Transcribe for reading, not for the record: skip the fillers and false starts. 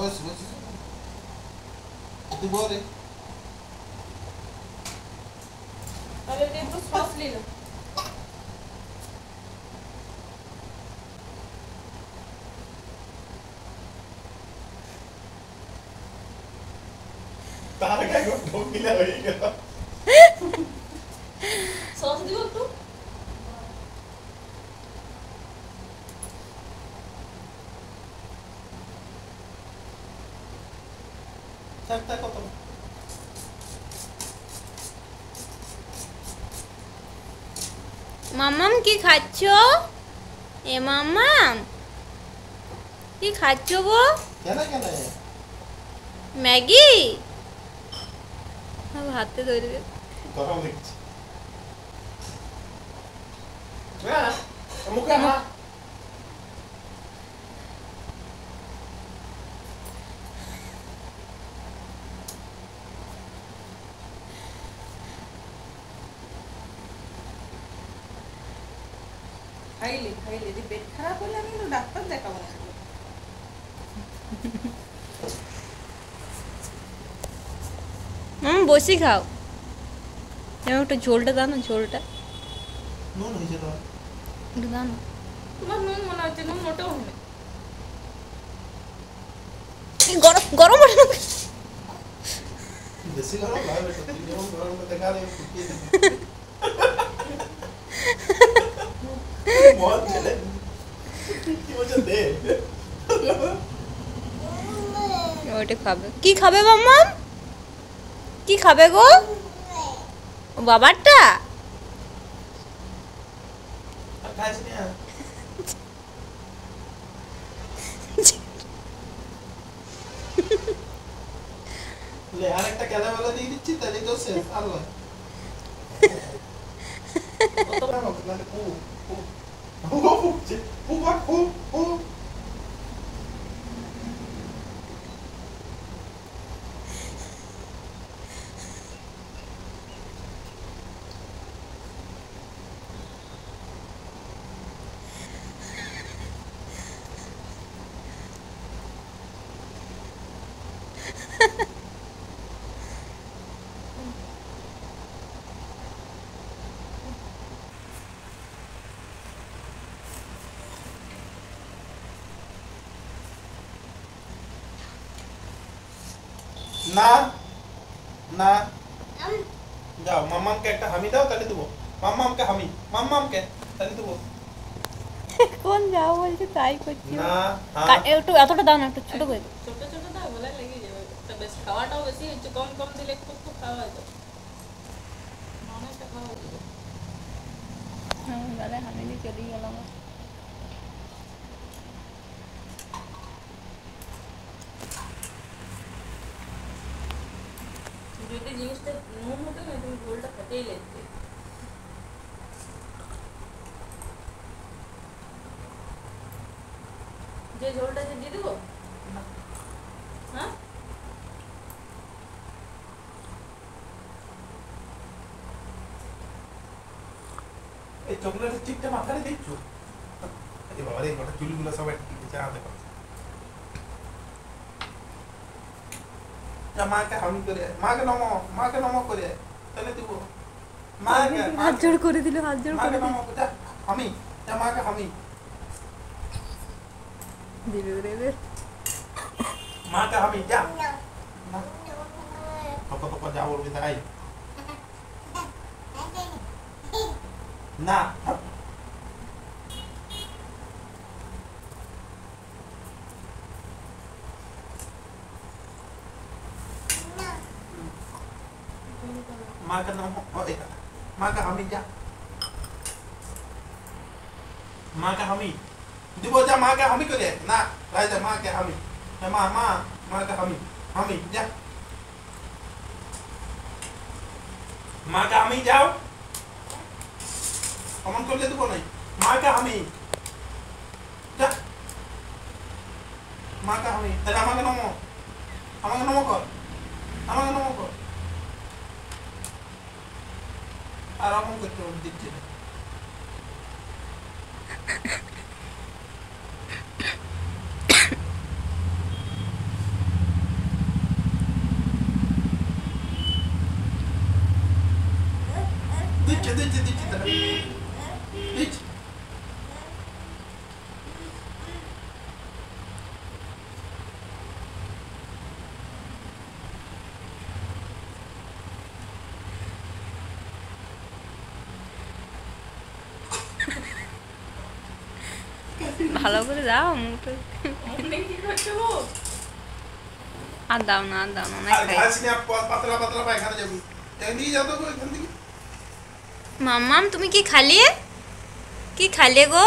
বস বস তুই বলে তাহলে একটু সস নিল তার গায়ে ঢোকিলা হয়ে গেল সস দিব একটু চারটা কত মাম্মাম কি খাচ্ছো? এ মাম্মাম কি খাচ্ছো গো? কেন কেন ম্যাগি হাতে ধরবে গরম দেখছি হ্যাঁ মুখে হা খাইলে খাইলে যে পেট খারাপ হলে আমি কিন্তু ডাক্তার দেখাবো না বসি খাও যেমন একটু ঝোলটা দাও না ঝোলটা নুন হয়েছে তো একটু দাও না তোমার নুন মনে হচ্ছে নুন মোটেও হবে গরম গরম ওঠে না। বেশি গরম লাগবে সত্যি যেমন গরম দেখা নেই ফুটিয়ে দিবি মন ছেলে কি বলছে দে ওটা খাবে কি খাবে মাম্মাম কি খাবে গো ও বাবারটা আর খাইস না ले আরেকটা কেলাবেলা দিয়ে দিচ্ছি তাহলে তো শেষ আল্লাহ কত বড় মানে ও ও না না যাও মাম্মামকে একটা হামি দাও তাহলে দেবো মাম্মামকে হামি মাম্মামকে তাহলে দেবো কোন যাও বলছে তাই করছি না একটু এতটা দাও না একটু ছোট করে ছোট ছোট দাও বলে লেগে যাবে তা বেশ খাওয়াটাও বেশি হচ্ছে কম কম দিলে একটু একটু খাওয়া হয়তো অনেকটা খাওয়া হতো হ্যাঁ দাদা আমি দিয়ে চলেই গেলাম যদি জিনিসটা নুন হতো না তুমি ঝোলটা খেতেই লাগবে যে ঝোলটা যে দিয়ে দেবো হ্যাঁ এই চকলেটের চিপটা মাথায় দিচ্ছ আরে বাবা রে গোটা চুলগুলো সব একদিকে চাঁদে পাচ্ছে যা মাকে হামি করে মাকে নমো করে তাহলে দিব মাকে হাত জোড় করে দিল হাত জোড় মাকে করে দিল নমো যা হামি যা মাকে হামি দিবে দেবে মাকে হামি যা না কত যা বলবি তাই না माँ का नाम माँ का हामी जा माँ का हामी দিব যা মা কে হামি করে না রাই যা মা কে হামি মা কে হামি যা মা কে হামি যাও অমন করলে দেবো নাই মা কে হামি যা মা কে হামি তাহলে আমাকে নমো কর আর অমন করতে দিচ্ছি না মাথাটা নিচ। ভালো করে দাও মুখটা। অনেক কি করছো? আর দাও না, আর দাও না, আর খাই। ঘাস নিয়ে পাতলা পাতলা পায়খানা যাবি, এখান থেকে যাও তো গো, এখান থেকে। মাম্মাম তুমি কি খালিয়ে? কি খালিয়ে গো?